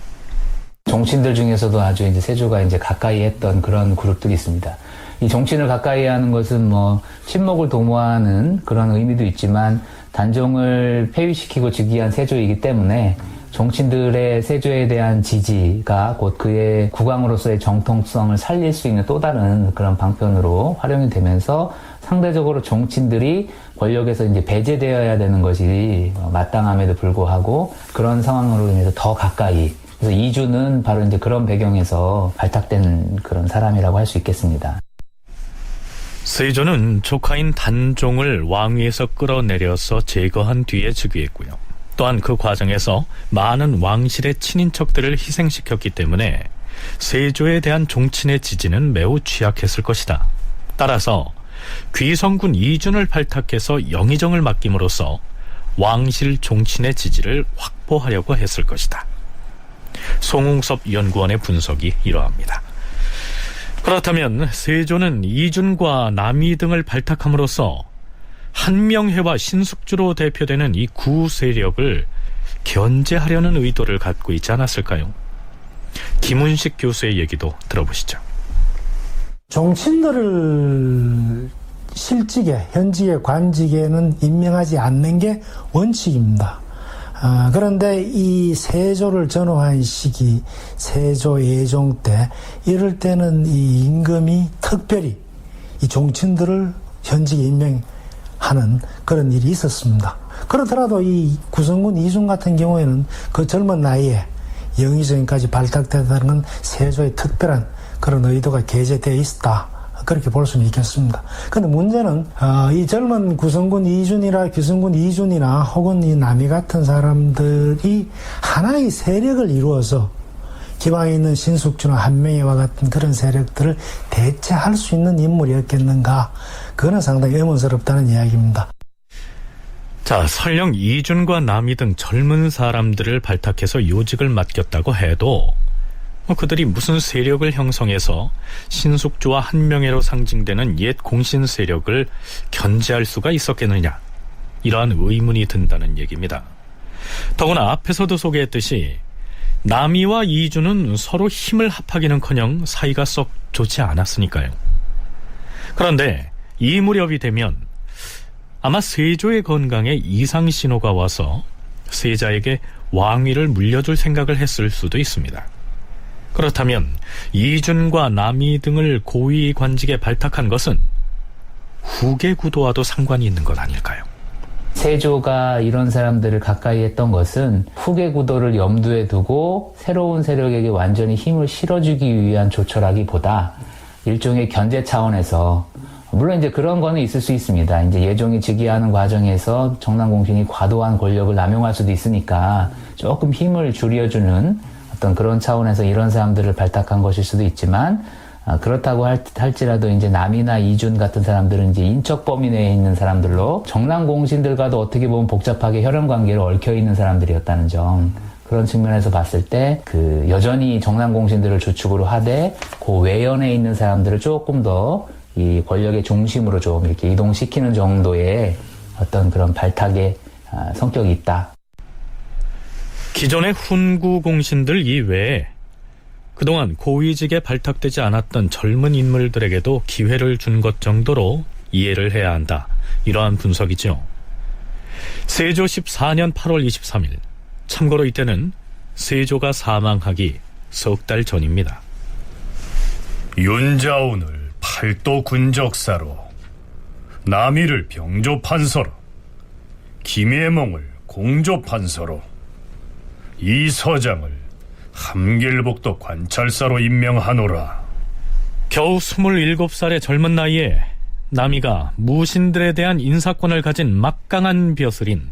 종친들 중에서도 아주 이제 세조가 이제 가까이 했던 그런 그룹들이 있습니다. 이 종친을 가까이 하는 것은 뭐 친목을 도모하는 그런 의미도 있지만 단종을 폐위시키고 즉위한 세조이기 때문에 종친들의 세조에 대한 지지가 곧 그의 국왕으로서의 정통성을 살릴 수 있는 또 다른 그런 방편으로 활용이 되면서 상대적으로 종친들이 권력에서 이제 배제되어야 되는 것이 마땅함에도 불구하고 그런 상황으로 인해서 더 가까이. 그래서 이주는 바로 이제 그런 배경에서 발탁된 그런 사람이라고 할 수 있겠습니다. 세조는 조카인 단종을 왕위에서 끌어내려서 제거한 뒤에 즉위했고요. 또한 그 과정에서 많은 왕실의 친인척들을 희생시켰기 때문에 세조에 대한 종친의 지지는 매우 취약했을 것이다. 따라서 귀성군 이준을 발탁해서 영의정을 맡김으로써 왕실 종친의 지지를 확보하려고 했을 것이다. 송웅섭 연구원의 분석이 이러합니다. 그렇다면 세조는 이준과 남이 등을 발탁함으로써 한명회와 신숙주로 대표되는 이 구세력을 견제하려는 의도를 갖고 있지 않았을까요? 김은식 교수의 얘기도 들어보시죠. 종친들을 실직에, 현직에, 관직에는 임명하지 않는 게 원칙입니다. 그런데 이 세조를 전후한 시기, 세조 예종 때, 이럴 때는 이 임금이 특별히 이 종친들을 현직에 임명하는 그런 일이 있었습니다. 그렇더라도 이 구성군 이준 같은 경우에는 그 젊은 나이에 영의정까지 발탁된다는 건 세조의 특별한 그런 의도가 게재되어 있었다. 그렇게 볼 수는 있겠습니다. 근데 문제는 이 젊은 구성군 이준이나 귀성군 이준이나 혹은 이 남이 같은 사람들이 하나의 세력을 이루어서 기왕에 있는 신숙주나 한명회와 같은 그런 세력들을 대체할 수 있는 인물이었겠는가, 그거는 상당히 의문스럽다는 이야기입니다. 자, 설령 이준과 남이 등 젊은 사람들을 발탁해서 요직을 맡겼다고 해도 그들이 무슨 세력을 형성해서 신숙주와 한명회로 상징되는 옛 공신 세력을 견제할 수가 있었겠느냐, 이러한 의문이 든다는 얘기입니다. 더구나 앞에서도 소개했듯이 남이와 이주는 서로 힘을 합하기는커녕 사이가 썩 좋지 않았으니까요. 그런데 이 무렵이 되면 아마 세조의 건강에 이상 신호가 와서 세자에게 왕위를 물려줄 생각을 했을 수도 있습니다. 그렇다면 이준과 남이 등을 고위 관직에 발탁한 것은 후계 구도와도 상관이 있는 것 아닐까요? 세조가 이런 사람들을 가까이 했던 것은 후계 구도를 염두에 두고 새로운 세력에게 완전히 힘을 실어주기 위한 조처라기보다 일종의 견제 차원에서, 물론 이제 그런 거는 있을 수 있습니다. 이제 예종이 즉위하는 과정에서 정남공신이 과도한 권력을 남용할 수도 있으니까 조금 힘을 줄여주는 어떤 그런 차원에서 이런 사람들을 발탁한 것일 수도 있지만, 그렇다고 할지라도 이제 남이나 이준 같은 사람들은 이제 인척 범위 내에 있는 사람들로 정남공신들과도 어떻게 보면 복잡하게 혈연 관계로 얽혀 있는 사람들이었다는 점, 그런 측면에서 봤을 때 그 여전히 정남공신들을 주축으로 하되 그 외연에 있는 사람들을 조금 더 이 권력의 중심으로 좀 이렇게 이동시키는 정도의 어떤 그런 발탁의 성격이 있다. 기존의 훈구 공신들 이외에 그동안 고위직에 발탁되지 않았던 젊은 인물들에게도 기회를 준 것 정도로 이해를 해야 한다, 이러한 분석이죠. 세조 14년 8월 23일, 참고로 이때는 세조가 사망하기 석 달 전입니다. 윤자운을 팔도 군적사로, 남이를 병조판서로, 김예몽을 공조판서로, 이 서장을 함길북도 관찰사로 임명하노라. 겨우 27살의 젊은 나이에 남이가 무신들에 대한 인사권을 가진 막강한 벼슬인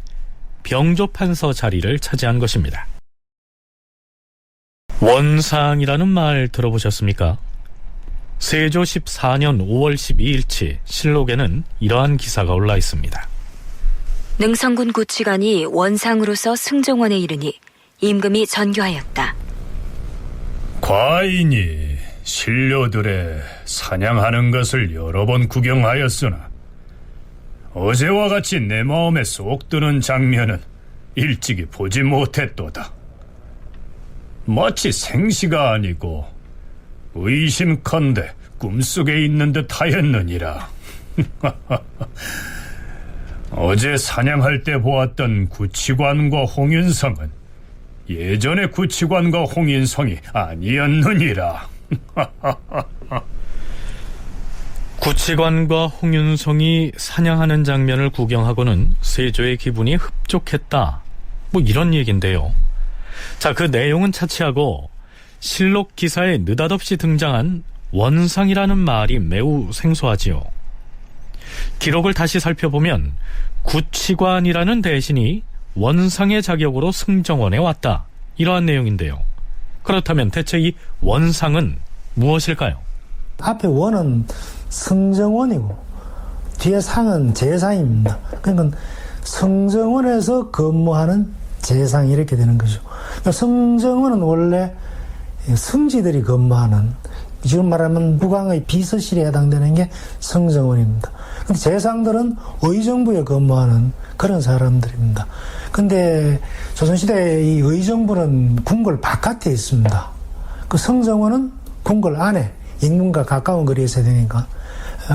병조판서 자리를 차지한 것입니다. 원상이라는 말 들어보셨습니까? 세조 14년 5월 12일치 실록에는 이러한 기사가 올라 있습니다. 능성군 구치관이 원상으로서 승정원에 이르니 임금이 전교하였다. 과인이 신료들의 사냥하는 것을 여러 번 구경하였으나 어제와 같이 내 마음에 쏙 드는 장면은 일찍이 보지 못했도다. 마치 생시가 아니고 의심컨대 꿈속에 있는 듯 하였느니라. 어제 사냥할 때 보았던 구치관과 홍윤성은 예전의 구치관과 홍인성이 아니었느니라. 구치관과 홍윤성이 사냥하는 장면을 구경하고는 세조의 기분이 흡족했다. 뭐 이런 얘기인데요. 자, 그 내용은 차치하고 실록 기사에 느닷없이 등장한 원상이라는 말이 매우 생소하지요. 기록을 다시 살펴보면 구치관이라는 대신이 원상의 자격으로 승정원에 왔다. 이러한 내용인데요. 그렇다면 대체 이 원상은 무엇일까요? 앞에 원은 승정원이고 뒤에 상은 재상입니다. 그러니까 승정원에서 근무하는 재상이 이렇게 되는 거죠. 그러니까 승정원은 원래 승지들이 근무하는, 지금 말하면 무광의 비서실에 해당되는 게 승정원입니다. 근데 재상들은 의정부에 근무하는 그런 사람들입니다. 근데 조선시대 이 의정부는 궁궐 바깥에 있습니다. 그 승정원은 궁궐 안에 인문과 가까운 거리에 있어야 되니까.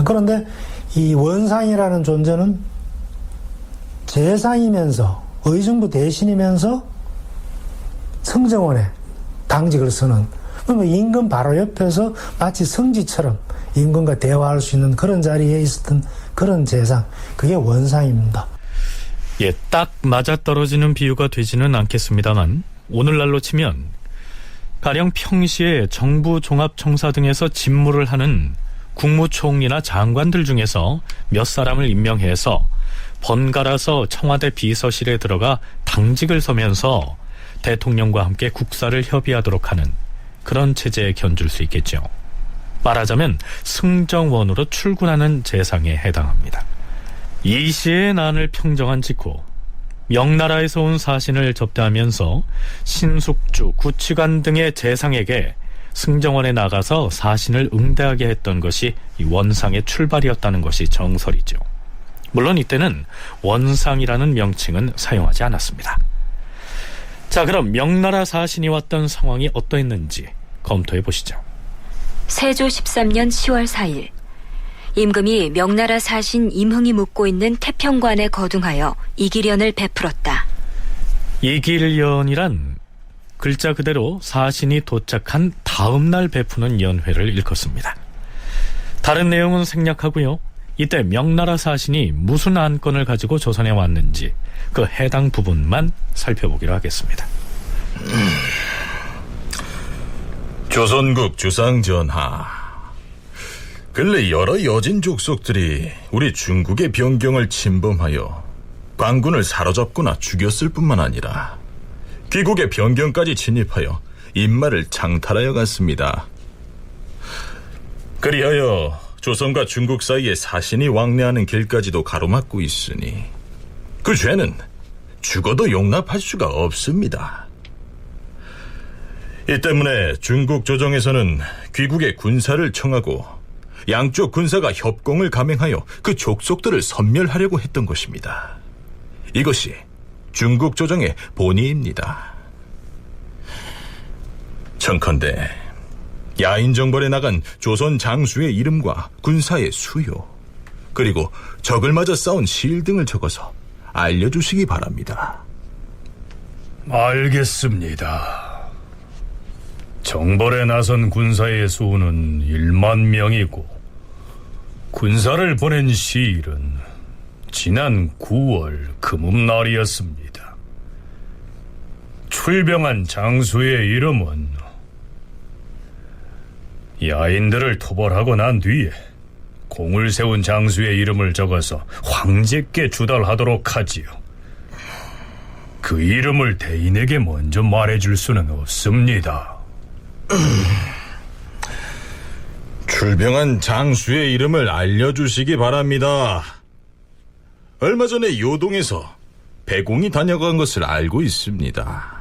그런데 이 원상이라는 존재는 재상이면서 의정부 대신이면서 승정원에 당직을 쓰는, 그러면 임금 바로 옆에서 마치 성지처럼 임금과 대화할 수 있는 그런 자리에 있었던 그런 재상, 그게 원상입니다. 예, 딱 맞아떨어지는 비유가 되지는 않겠습니다만 오늘날로 치면 가령 평시에 정부 종합청사 등에서 직무를 하는 국무총리나 장관들 중에서 몇 사람을 임명해서 번갈아서 청와대 비서실에 들어가 당직을 서면서 대통령과 함께 국사를 협의하도록 하는 그런 체제에 견줄 수 있겠죠. 말하자면 승정원으로 출근하는 재상에 해당합니다. 이 시의 난을 평정한 직후 명나라에서 온 사신을 접대하면서 신숙주, 구치관 등의 재상에게 승정원에 나가서 사신을 응대하게 했던 것이 이 원상의 출발이었다는 것이 정설이죠. 물론 이때는 원상이라는 명칭은 사용하지 않았습니다. 자, 그럼 명나라 사신이 왔던 상황이 어떠했는지 검토해 보시죠. 세조 13년 10월 4일 임금이 명나라 사신 임흥이 묵고 있는 태평관에 거둥하여 이기련을 베풀었다. 이길연이란 글자 그대로 사신이 도착한 다음 날 베푸는 연회를 일컫습니다. 다른 내용은 생략하고요. 이때 명나라 사신이 무슨 안건을 가지고 조선에 왔는지 그 해당 부분만 살펴보기로 하겠습니다. 조선국 주상전하, 근래 여러 여진 족속들이 우리 중국의 변경을 침범하여 관군을 사로잡거나 죽였을 뿐만 아니라 귀국의 변경까지 진입하여 인마를 창탈하여 갔습니다. 그리하여 조선과 중국 사이에 사신이 왕래하는 길까지도 가로막고 있으니 그 죄는 죽어도 용납할 수가 없습니다. 이 때문에 중국 조정에서는 귀국의 군사를 청하고 양쪽 군사가 협공을 감행하여 그 족속들을 섬멸하려고 했던 것입니다. 이것이 중국 조정의 본의입니다. 청컨대 야인정벌에 나간 조선 장수의 이름과 군사의 수요, 그리고 적을 맞아 싸운 실 등을 적어서 알려주시기 바랍니다. 알겠습니다. 정벌에 나선 군사의 수는 1만 명이고 군사를 보낸 시일은 지난 9월 금음날이었습니다. 출병한 장수의 이름은 야인들을 토벌하고 난 뒤에 공을 세운 장수의 이름을 적어서 황제께 주달하도록 하지요. 그 이름을 대인에게 먼저 말해줄 수는 없습니다. 출병한 장수의 이름을 알려주시기 바랍니다. 얼마 전에 요동에서 배공이 다녀간 것을 알고 있습니다.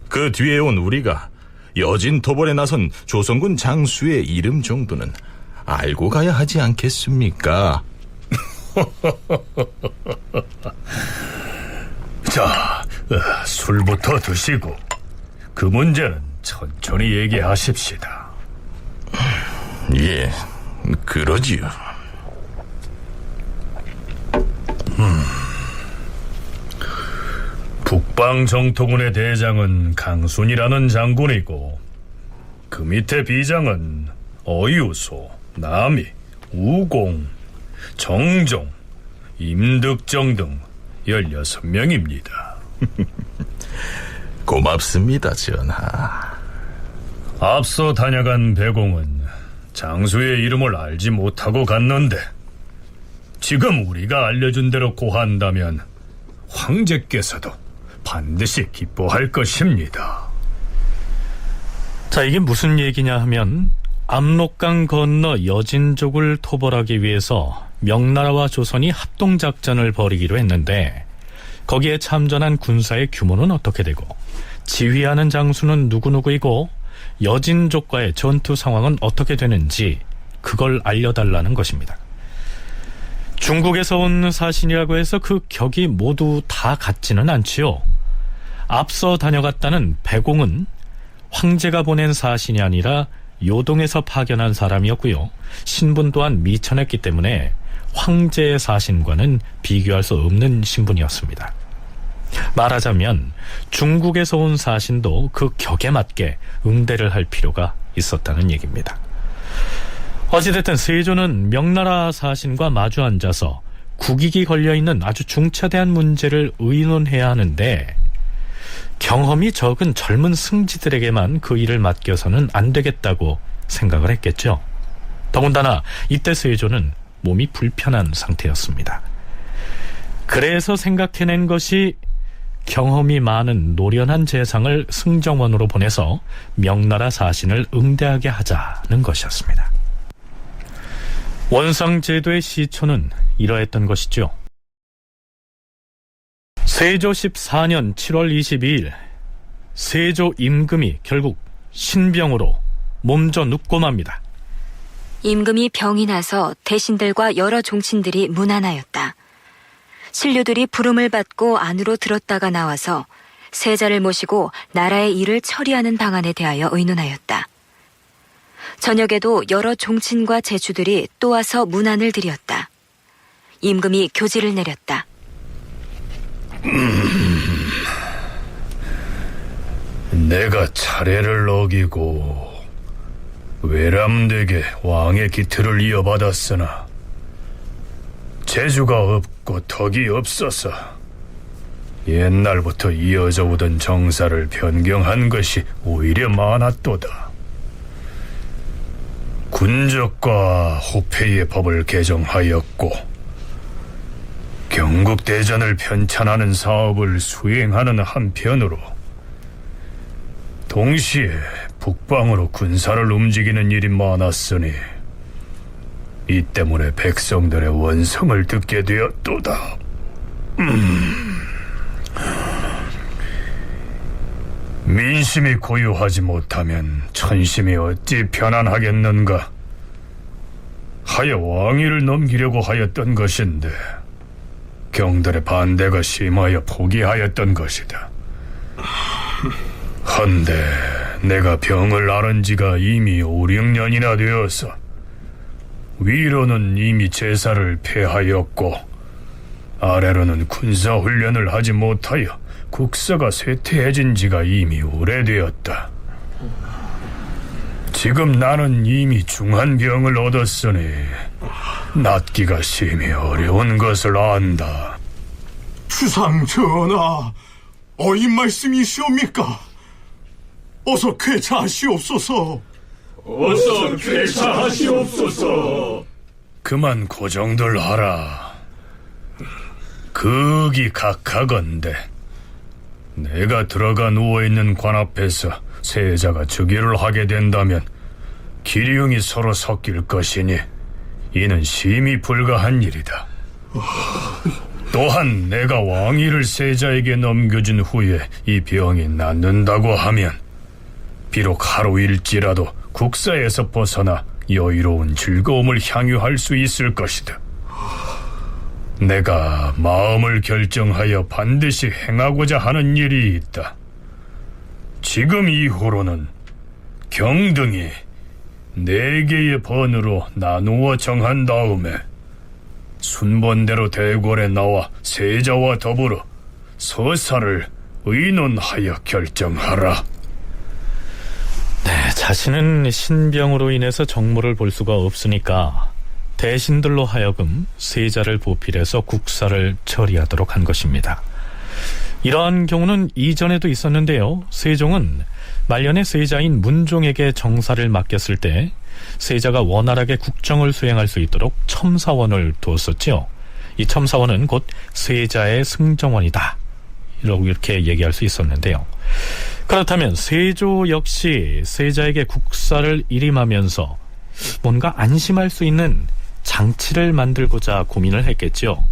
그 뒤에 온 우리가 여진 토벌에 나선 조선군 장수의 이름 정도는 알고 가야 하지 않겠습니까? 자, 술부터 드시고 그 문제는 천천히 얘기하십시다. 예, 그러지요. 북 북방정토군의 대장은 강순이라는 장군이고 그 밑에 비장은 어유소, 남이, 우공, 정종, 임득정 등 16명입니다. 고맙습니다, 전하. 앞서 다녀간 배공은 장수의 이름을 알지 못하고 갔는데 지금 우리가 알려준 대로 고한다면 황제께서도 반드시 기뻐할 것입니다. 자, 이게 무슨 얘기냐 하면 압록강 건너 여진족을 토벌하기 위해서 명나라와 조선이 합동작전을 벌이기로 했는데 거기에 참전한 군사의 규모는 어떻게 되고 지휘하는 장수는 누구누구이고 여진족과의 전투 상황은 어떻게 되는지 그걸 알려달라는 것입니다. 중국에서 온 사신이라고 해서 그 격이 모두 다 같지는 않지요. 앞서 다녀갔다는 배공은 황제가 보낸 사신이 아니라 요동에서 파견한 사람이었고요. 신분 또한 미천했기 때문에 황제의 사신과는 비교할 수 없는 신분이었습니다. 말하자면 중국에서 온 사신도 그 격에 맞게 응대를 할 필요가 있었다는 얘기입니다. 어찌됐든 세조는 명나라 사신과 마주 앉아서 국익이 걸려있는 아주 중차대한 문제를 의논해야 하는데 경험이 적은 젊은 승지들에게만 그 일을 맡겨서는 안 되겠다고 생각을 했겠죠. 더군다나 이때 세조는 몸이 불편한 상태였습니다. 그래서 생각해낸 것이 경험이 많은 노련한 재상을 승정원으로 보내서 명나라 사신을 응대하게 하자는 것이었습니다. 원상제도의 시초는 이러했던 것이죠. 세조 14년 7월 22일 세조 임금이 결국 신병으로 몸져 눕고 맙니다. 임금이 병이 나서 대신들과 여러 종친들이 문안하였다. 신료들이 부름을 받고 안으로 들었다가 나와서 세자를 모시고 나라의 일을 처리하는 방안에 대하여 의논하였다. 저녁에도 여러 종친과 제주들이 또 와서 문안을 드렸다. 임금이 교지를 내렸다. 내가 차례를 어기고 외람되게 왕의 기틀을 이어받았으나 재주가 없고 덕이 없어서 옛날부터 이어져 오던 정사를 변경한 것이 오히려 많았도다. 군적과 호패의 법을 개정하였고 경국대전을 편찬하는 사업을 수행하는 한편으로 동시에 북방으로 군사를 움직이는 일이 많았으니 이 때문에 백성들의 원성을 듣게 되었도다. 민심이 고요하지 못하면 천심이 어찌 편안하겠는가 하여 왕위를 넘기려고 하였던 것인데 경들의 반대가 심하여 포기하였던 것이다. 헌데 내가 병을 앓은 지가 이미 5, 6년이나 되어서 위로는 이미 제사를 폐하였고 아래로는 군사훈련을 하지 못하여 국사가 쇠퇴해진 지가 이미 오래되었다. 지금 나는 이미 중한 병을 얻었으니 낫기가 심히 어려운 것을 안다. 주상 전하, 어인 말씀이시옵니까? 어서 쾌차하시옵소서. 어서 쾌차하시옵소서. 그만 고정들 하라. 극이 각하건대 내가 들어가 누워있는 관 앞에서 세자가 즉위를 하게 된다면 기륭이 서로 섞일 것이니 이는 심히 불가한 일이다. 또한 내가 왕위를 세자에게 넘겨준 후에 이 병이 낫는다고 하면 비록 하루일지라도 국사에서 벗어나 여유로운 즐거움을 향유할 수 있을 것이다. 내가 마음을 결정하여 반드시 행하고자 하는 일이 있다. 지금 이후로는 경등이 4개의 번으로 나누어 정한 다음에 순번대로 대궐에 나와 세자와 더불어 서사를 의논하여 결정하라. 네, 자신은 신병으로 인해서 정무를 볼 수가 없으니까 대신들로 하여금 세자를 보필해서 국사를 처리하도록 한 것입니다. 이러한 경우는 이전에도 있었는데요. 세종은 말년에 세자인 문종에게 정사를 맡겼을 때 세자가 원활하게 국정을 수행할 수 있도록 첨사원을 두었었죠. 이 첨사원은 곧 세자의 승정원이다, 이렇게 얘기할 수 있었는데요. 그렇다면 세조 역시 세자에게 국사를 일임하면서 뭔가 안심할 수 있는 장치를 만들고자 고민을 했겠죠.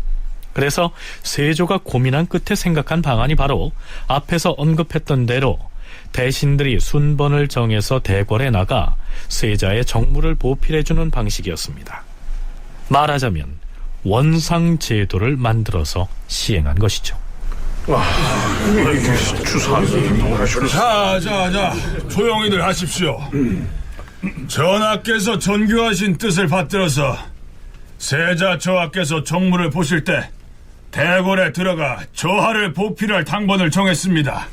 그래서 세조가 고민한 끝에 생각한 방안이 바로 앞에서 언급했던 대로 대신들이 순번을 정해서 대궐에 나가 세자의 정무를 보필해주는 방식이었습니다. 말하자면 원상제도를 만들어서 시행한 것이죠. 자, 조용히들 하십시오. 전하께서 전교하신 뜻을 받들어서 세자 저하께서 정무를 보실 때 대궐에 들어가 저하를 보필할 당번을 정했습니다.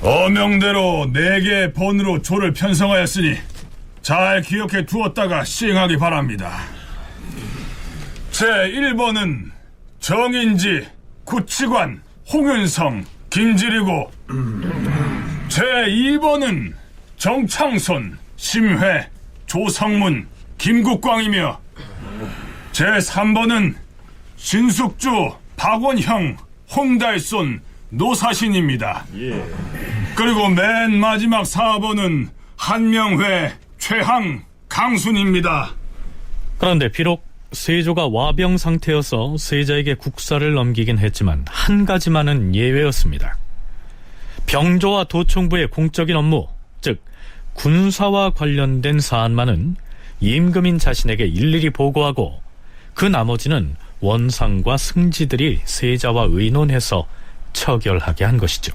어명대로 4개의 번으로 조를 편성하였으니 잘 기억해 두었다가 시행하기 바랍니다. 제1번은 정인지, 구치관, 홍윤성, 김지리고, 제2번은 정창손, 심회, 조성문, 김국광이며, 제3번은 신숙주, 박원형, 홍달손, 노사신입니다. 그리고 맨 마지막 4번은 한명회, 최항, 강순입니다. 그런데 비록 세조가 와병 상태여서 세자에게 국사를 넘기긴 했지만 한 가지만은 예외였습니다. 병조와 도총부의 공적인 업무, 즉 군사와 관련된 사안만은 임금인 자신에게 일일이 보고하고 그 나머지는 원상과 승지들이 세자와 의논해서 처결하게 한 것이죠.